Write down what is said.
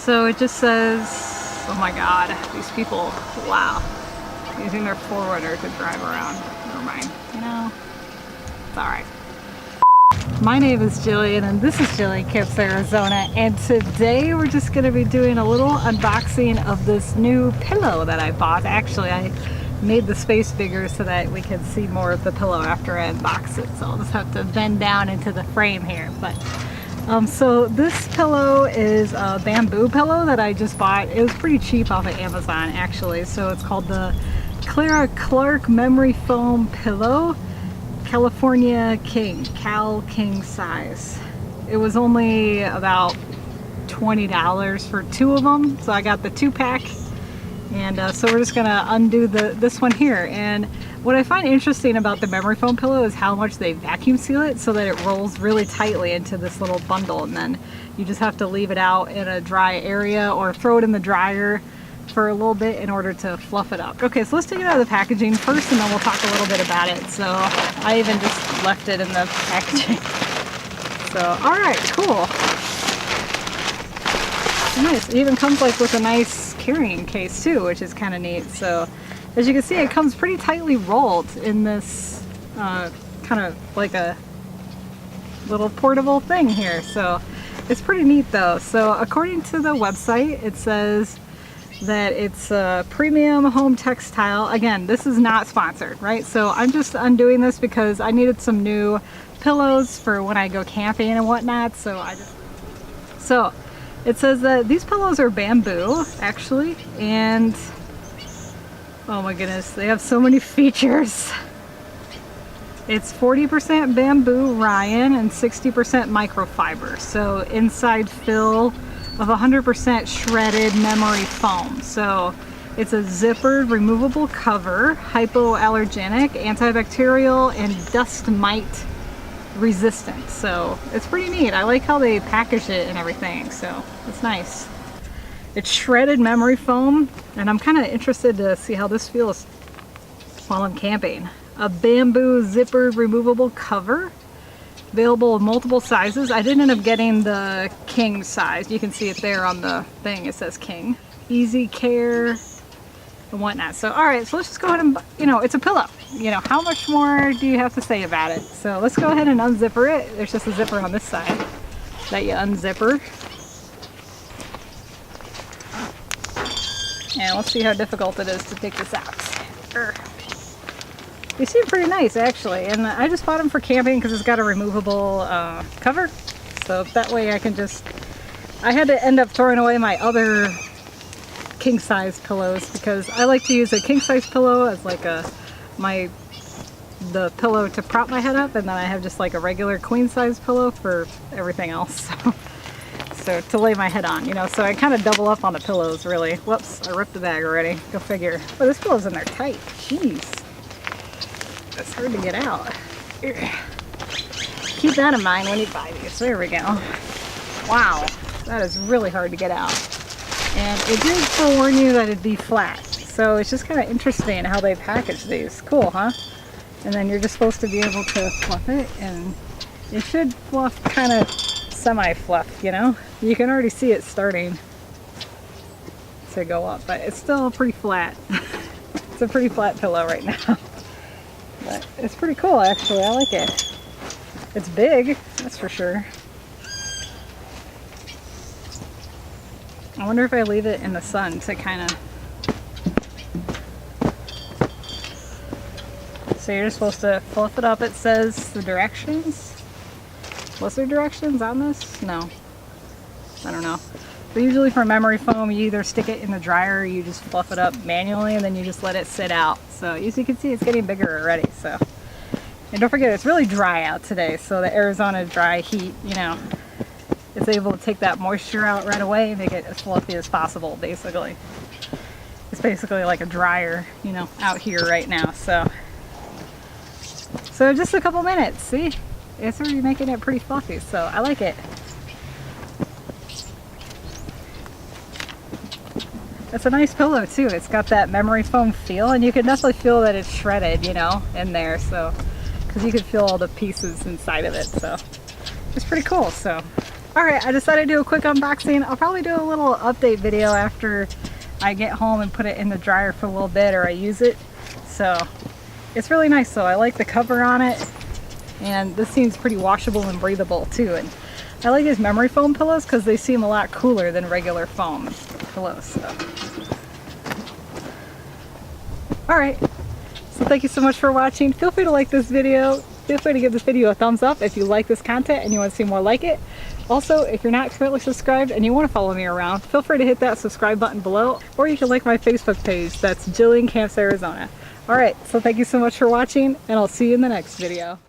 So it just says, oh my god, these people, wow, using their forwarder to drive around. Never mind, you know, it's alright. My name is Jillian and this is Jillian Camps Arizona, and today we're just going to be doing a little unboxing of this new pillow that I bought. Actually, I made the space bigger so that we can see more of the pillow after I unbox it, so I'll just have to bend down into the frame here. But so this pillow is a bamboo pillow that I just bought. It was pretty cheap off of Amazon actually. So it's called the Clara Clark Memory Foam Pillow California King, Cal King size. It was only about $20 for two of them, so I got the 2-pack. And so we're just gonna undo this one here. And what I find interesting about the memory foam pillow is how much they vacuum seal it so that it rolls really tightly into this little bundle, and then you just have to leave it out in a dry area or throw it in the dryer for a little bit in order to fluff it up. Okay, so let's take it out of the packaging first and then we'll talk a little bit about it. So I even just left it in the packaging. So alright, cool. Nice. It even comes like with a nice carrying case too, which is kind of neat. So as you can see, it comes pretty tightly rolled in this kind of like a little portable thing here. So it's pretty neat though. So according to the website, it says that it's a premium home textile. Again, this is not sponsored, right? So I'm just undoing this because I needed some new pillows for when I go camping and whatnot. So it says that these pillows are bamboo actually, and oh my goodness, they have so many features. It's 40% bamboo Ryan and 60% microfiber. So inside fill of 100% shredded memory foam. So it's a zippered removable cover, hypoallergenic, antibacterial, and dust mite resistant. So it's pretty neat. I like how they package it and everything, so it's nice. It's shredded memory foam, and I'm kind of interested to see how this feels while I'm camping. A bamboo zippered removable cover, available in multiple sizes. I did end up getting the king size. You can see it there on the thing. It says king. Easy care and whatnot. So alright, so let's just go ahead and, it's a pillow. How much more do you have to say about it? So let's go ahead and unzipper it. There's just a zipper on this side that you unzipper. And let's see how difficult it is to take this out. They seem pretty nice actually, and I just bought them for camping because it's got a removable cover, so that way I can I had to end up throwing away my other king size pillows because I like to use a king size pillow as like the pillow to prop my head up, and then I have just like a regular queen size pillow for everything else. So to lay my head on, so I kind of double up on the pillows really. Whoops, I ripped the bag already, go figure. Oh, this pillow's in there tight, jeez. It's hard to get out. Keep that in mind when you buy these. There we go. Wow, that is really hard to get out. And it did forewarn you that it'd be flat. So it's just kind of interesting how they package these. Cool, huh? And then you're just supposed to be able to fluff it, and it should fluff kind of semi-fluff, You can already see it starting to go up, but it's still pretty flat. It's a pretty flat pillow right now. But it's pretty cool actually, I like it. It's big, that's for sure. I wonder if I leave it in the sun to kind of... So you're just supposed to fluff it up. It says the directions. Was there directions on this? No. I don't know. But usually for memory foam, you either stick it in the dryer or you just fluff it up manually and then you just let it sit out. So as you can see, it's getting bigger already. So, and don't forget, it's really dry out today. So the Arizona dry heat, it's able to take that moisture out right away and make it as fluffy as possible, basically. It's basically like a dryer, out here right now. So just a couple minutes, see? It's already making it pretty fluffy, so I like it. It's a nice pillow too. It's got that memory foam feel, and you can definitely feel that it's shredded, in there. So, because you can feel all the pieces inside of it. So, it's pretty cool. So, Alright, I decided to do a quick unboxing. I'll probably do a little update video after I get home and put it in the dryer for a little bit, or I use it. So it's really nice though. I like the cover on it, and this seems pretty washable and breathable too. And I like these memory foam pillows because they seem a lot cooler than regular foam pillows. So. Alright, so thank you so much for watching. Feel free to like this video. Feel free to give this video a thumbs up if you like this content and you want to see more like it. Also, if you're not currently subscribed and you want to follow me around, feel free to hit that subscribe button below, or you can like my Facebook page. That's Jillian Camps Arizona. Alright, so thank you so much for watching, and I'll see you in the next video.